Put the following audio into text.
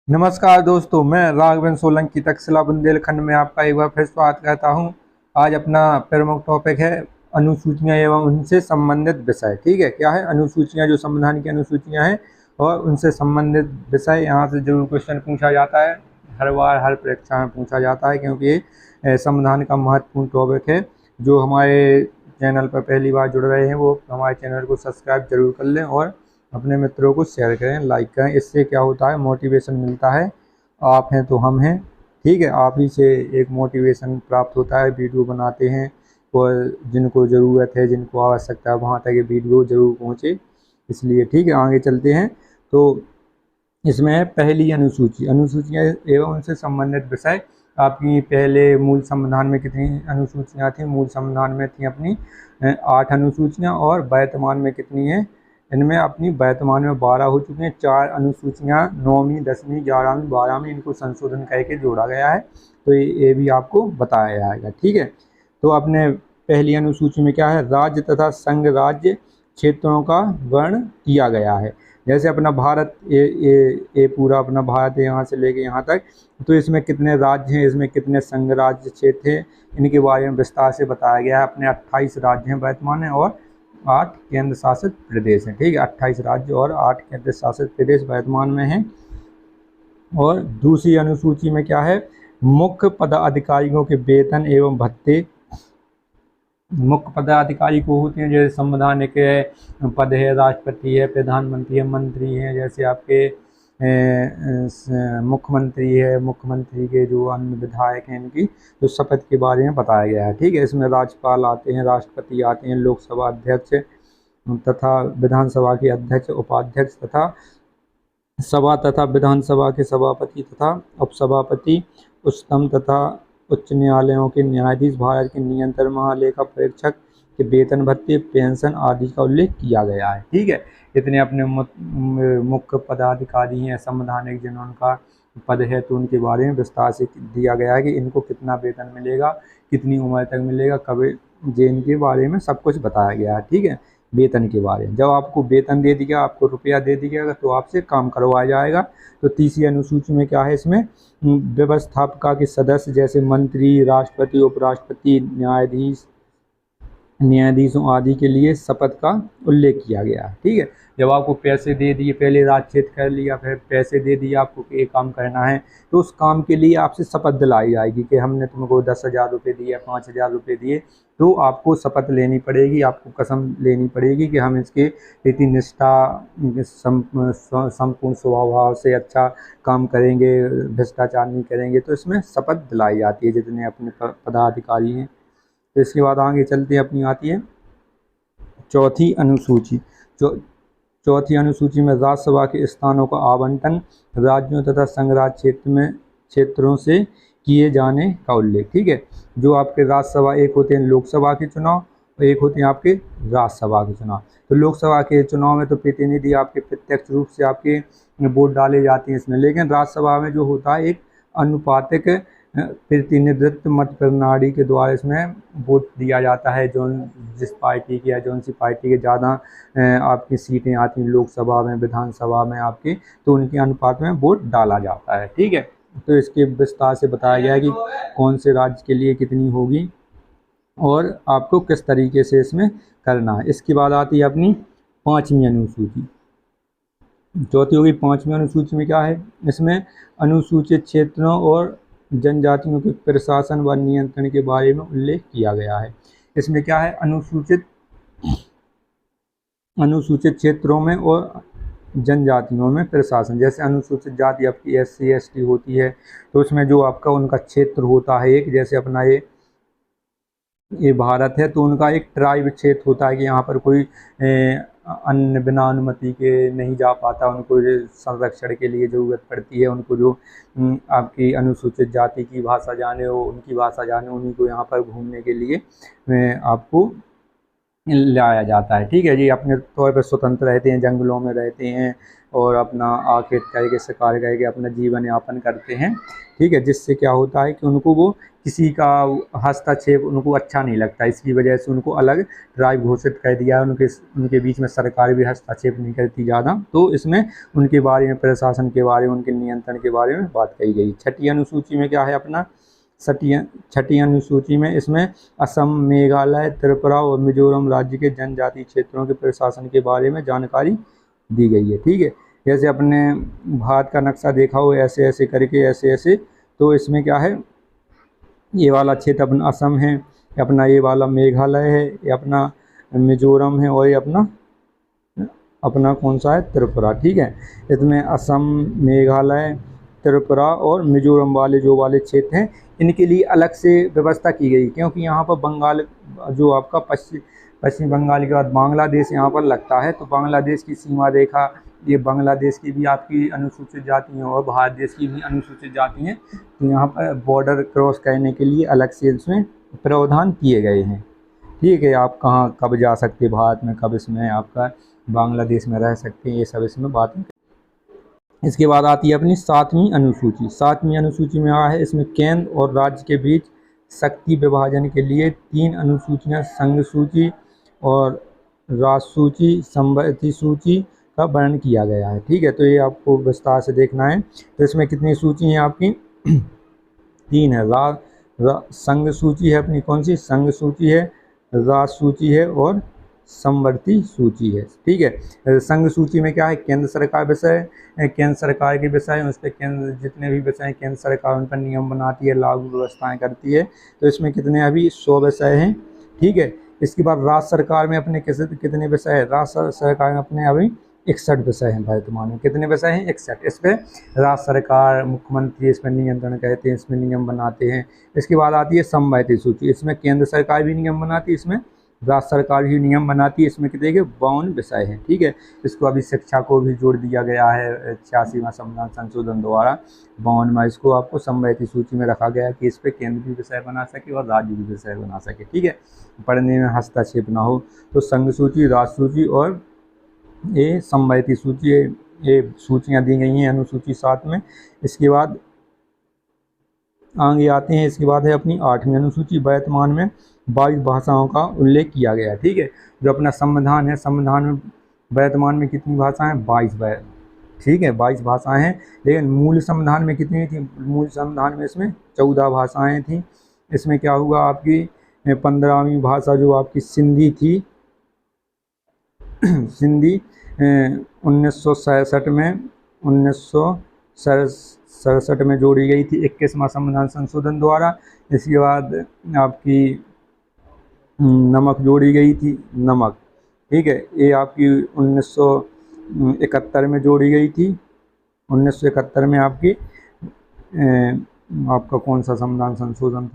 नमस्कार दोस्तों, मैं राघवेंद्र सोलंकी तक्षशिला बुंदेलखंड में आपका एक बार फिर स्वागत करता हूं। आज अपना प्रमुख टॉपिक है अनुसूचियां एवं उनसे संबंधित विषय। ठीक है, क्या है अनुसूचियां? जो संविधान की अनुसूचियां हैं और उनसे संबंधित विषय। यहाँ से जरूर क्वेश्चन पूछा जाता है, हर बार हर परीक्षा में पूछा जाता है, क्योंकि ये संविधान का महत्वपूर्ण टॉपिक है। जो हमारे चैनल पर पहली बार जुड़ रहे हैं वो हमारे चैनल को सब्सक्राइब जरूर कर लें और अपने मित्रों को शेयर करें, लाइक करें। इससे क्या होता है, मोटिवेशन मिलता है। आप हैं तो हम हैं। ठीक है, आप ही से एक मोटिवेशन प्राप्त होता है। वीडियो बनाते हैं और जिनको ज़रूरत है, जिनको आवश्यकता है, वहाँ तक ये वीडियो ज़रूर पहुँचे। इसलिए ठीक है, आगे चलते हैं। तो इसमें है पहली अनुसूची, अनुसूचियाँ एवं उनसे संबंधित विषय। आपकी पहले मूल संविधान में कितनी अनुसूचियाँ थीं? मूल संविधान में थी अपनी 8 अनुसूचियाँ, और वर्तमान में कितनी हैं? इनमें अपनी वर्तमान में 12 हो चुकी हैं। 4 अनुसूचियाँ 9वीं 10वीं 11वीं 12वीं इनको संशोधन करके जोड़ा गया है। तो ये भी आपको बताया जाएगा। ठीक है, तो अपने पहली अनुसूची में क्या है, राज्य तथा संघ राज्य क्षेत्रों का वर्ण किया गया है। जैसे अपना भारत, ये पूरा अपना भारत है, यहाँ से लेके यहाँ तक। तो इसमें कितने राज्य हैं, इसमें कितने संघ राज्य क्षेत्र हैं, इनके बारे में विस्तार से बताया गया है। अपने 28 राज्य हैं वर्तमान में और 8 केंद्र शासित प्रदेश हैं। ठीक है, 28 राज्य और 8 केंद्र शासित प्रदेश वर्तमान में हैं। और दूसरी अनुसूची में क्या है, मुख्य पदाधिकारियों के वेतन एवं भत्ते। मुख्य पदाधिकारी को होते हैं, जैसे संवैधानिक पद है, राष्ट्रपति है, प्रधानमंत्री है, मंत्री हैं। जैसे आपके मुख्यमंत्री है, मुख्यमंत्री के जो अन्य विधायक हैं, इनकी जो शपथ के बारे में बताया गया है। ठीक है, इसमें राज्यपाल आते हैं, राष्ट्रपति आते हैं, लोकसभा अध्यक्ष तथा विधानसभा के अध्यक्ष, उपाध्यक्ष तथा सभा तथा विधानसभा के सभापति तथा उपसभापति, उच्चतम तथा उच्च न्यायालयों के न्यायाधीश, भारत के नियंत्रण महालेखा परीक्षक के वेतन भत्ते, पेंशन आदि का उल्लेख किया गया है। ठीक है, इतने अपने मुख्य पदाधिकारी हैं संवैधानिक, जिनका पद है, तो उनके बारे में विस्तार से दिया गया है कि इनको कितना वेतन मिलेगा, कितनी उम्र तक मिलेगा, कब, जे इनके बारे में सब कुछ बताया गया है। ठीक है, वेतन के बारे में। जब आपको वेतन दे दिया, आपको रुपया दे दिया, तो आपसे काम करवाया जाएगा। तो तीसरी अनुसूची में क्या है, इसमें व्यवस्थापिका के सदस्य जैसे मंत्री, राष्ट्रपति, उपराष्ट्रपति, न्यायाधीशों आदि के लिए शपथ का उल्लेख किया गया है। ठीक है, जब आपको पैसे दे दिए, पहले राज्य कर लिया, फिर पैसे दे दिए आपको कि ये काम करना है, तो उस काम के लिए आपसे शपथ दिलाई जाएगी कि हमने तुमको 10,000 रुपये दिए, 5,000 रुपये दिए। तो आपको शपथ लेनी पड़ेगी, आपको कसम लेनी पड़ेगी कि हम इसके प्रति निष्ठा, संपूर्ण स्वभाव से अच्छा काम करेंगे, भ्रष्टाचार नहीं करेंगे। तो इसमें शपथ दिलाई जाती है जितने अपने पदाधिकारी हैं। तो इसके बाद आगे चलते हैं, अपनी आती है चौथी अनुसूची। चौथी अनुसूची में राज्यसभा के स्थानों का आवंटन राज्यों तथा संघ राज्य क्षेत्रों से किए जाने का उल्लेख। ठीक है, जो आपके राज्यसभा, एक होते हैं लोकसभा के चुनाव और एक होते हैं आपके राज्यसभा के चुनाव। तो लोकसभा के चुनाव में तो प्रतिनिधि आपके प्रत्यक्ष रूप से आपके वोट डाले जाते हैं इसमें, लेकिन राज्यसभा में जो होता है एक अनुपातिक प्रतिनिधित्व मत प्रणाली के द्वारा इसमें वोट दिया जाता है। जो जिस पार्टी की या जो सी पार्टी के ज़्यादा आपकी सीटें आती हैं लोकसभा में, विधानसभा में आपकी, तो उनके अनुपात में वोट डाला जाता है। ठीक है, तो इसके विस्तार से बताया गया है कि कौन से राज्य के लिए कितनी होगी और आपको किस तरीके से इसमें करना है। इसके बाद आती है अपनी पाँचवीं अनुसूची। चौथी होगी पाँचवीं अनुसूची में क्या है, इसमें अनुसूचित क्षेत्रों और जनजातियों के प्रशासन व नियंत्रण के बारे में उल्लेख किया गया है। इसमें क्या है, अनुसूचित क्षेत्रों में और जनजातियों में प्रशासन। जैसे अनुसूचित जाति आपकी SC ST होती है, तो उसमें जो आपका उनका क्षेत्र होता है एक, जैसे अपना ये भारत है, तो उनका एक ट्राइब क्षेत्र होता है कि यहाँ पर कोई अन्य बिना अनुमति के नहीं जा पाता, उनको संरक्षण के लिए ज़रूरत पड़ती है। उनको जो आपकी अनुसूचित जाति की भाषा जाने हो, उनकी भाषा जाने, उन्हीं को यहाँ पर घूमने के लिए आपको लाया जाता है। ठीक है जी, अपने तौर पर स्वतंत्र रहते हैं, जंगलों में रहते हैं, और अपना आखेट करके शिकार करके अपना जीवन यापन करते हैं, ठीक है। जिससे क्या होता है कि उनको वो किसी का हस्तक्षेप उनको अच्छा नहीं लगता, इसकी वजह से उनको अलग ट्राइब घोषित कर दिया है। उनके बीच में सरकार भी हस्तक्षेप नहीं करती ज़्यादा। तो इसमें उनके बारे में, प्रशासन के बारे में, उनके नियंत्रण के बारे में बात कही गई। छठी अनुसूची में क्या है अपना, छठी अनुसूची में इसमें असम, मेघालय, त्रिपुरा और मिजोरम राज्य के जनजातीय क्षेत्रों के प्रशासन के बारे में जानकारी दी गई है, ठीक है। जैसे अपने भारत का नक्शा देखा हो ऐसे ऐसे करके, ऐसे ऐसे, तो इसमें क्या है, ये वाला क्षेत्र अपना असम है, अपना ये वाला मेघालय है, ये अपना मिजोरम है, और ये अपना कौन सा है, त्रिपुरा, ठीक है। इसमें असम, मेघालय, त्रिपुरा और मिजोरम वाले जो वाले क्षेत्र हैं, इनके लिए अलग से व्यवस्था की गई, क्योंकि यहाँ पर बंगाल जो आपका पश्चिम बंगाल के बाद बांग्लादेश यहाँ पर लगता है। तो बांग्लादेश की सीमा रेखा, ये बांग्लादेश की भी आपकी अनुसूचित जाति हैं और भारत देश की भी अनुसूचित जाति हैं। तो यहाँ पर बॉर्डर क्रॉस करने के लिए अलग से इसमें प्रावधान किए गए हैं, ठीक है। आप कहाँ कब जा सकते भारत में, कब इसमें आपका बांग्लादेश में रह सकते हैं, ये सब इसमें बातें। इसके बाद आती है अपनी 7वीं अनुसूची। 7वीं अनुसूची में आ है, इसमें केंद्र और राज्य के बीच शक्ति विभाजन के लिए 3 अनुसूचियाँ, संघ सूची और राजसूची, समवर्ती सूची का वर्णन किया गया है, ठीक है। तो ये आपको विस्तार से देखना है। तो इसमें कितनी सूची हैं आपकी 3 है। संघ सूची है अपनी, कौन सी, संघ सूची है, राज सूची है और समवर्ती सूची है, ठीक है। संघ सूची में क्या है, केंद्र सरकार विषय, केंद्र सरकार के विषय, उस पर केंद्र जितने भी विषय हैं केंद्र सरकार उन पर नियम बनाती है, लागू व्यवस्थाएं करती है। तो इसमें कितने अभी 100 विषय हैं, ठीक है। इसके बाद राज्य सरकार में अपने कितने विषय है, राज्य सरकार में अपने अभी 61 विषय हैं वर्तमान में। कितने विषय हैं, 61। इस पर राज्य सरकार, मुख्यमंत्री इस पर नियंत्रण करते हैं, इसमें नियम बनाते हैं। इसके बाद आती है समवर्ती सूची, इसमें केंद्र सरकार भी नियम बनाती है, इसमें राज्य सरकार भी नियम बनाती है। इसमें कितने 52 विषय हैं, ठीक है। इसको अभी शिक्षा को भी जोड़ दिया गया है 86वां संविधान संशोधन द्वारा 52 में, इसको आपको समवर्ती सूची में रखा गया है कि इस पर केंद्र भी विषय बना सके और राज्य भी विषय बना सके, ठीक है, पढ़ने में हस्तक्षेप ना हो। तो संघ सूची, राज्य सूची और ये समवर्ती सूची, ये सूचियाँ दी गई हैं अनुसूची 7 में। इसके बाद आगे आते हैं, इसके बाद है अपनी 8वीं अनुसूची। वर्तमान में 22 भाषाओं का उल्लेख किया गया है, ठीक है। जो अपना संविधान है, संविधान में वर्तमान में कितनी भाषाएं, 22, ठीक है, 22 भाषाएं हैं। लेकिन मूल संविधान में कितनी थी, मूल संविधान में इसमें 14 भाषाएं थी। इसमें क्या हुआ, आपकी 15वीं भाषा जो आपकी सिंधी थी, सिंधी 1967 में 1967 में जोड़ी गई थी 21वां संविधान संशोधन द्वारा। इसके बाद आपकी नमक जोड़ी गई थी, नमक, ठीक है, ये आपकी 1971 में जोड़ी गई थी। 1971 में आपकी आपका कौन सा संविधान संशोधन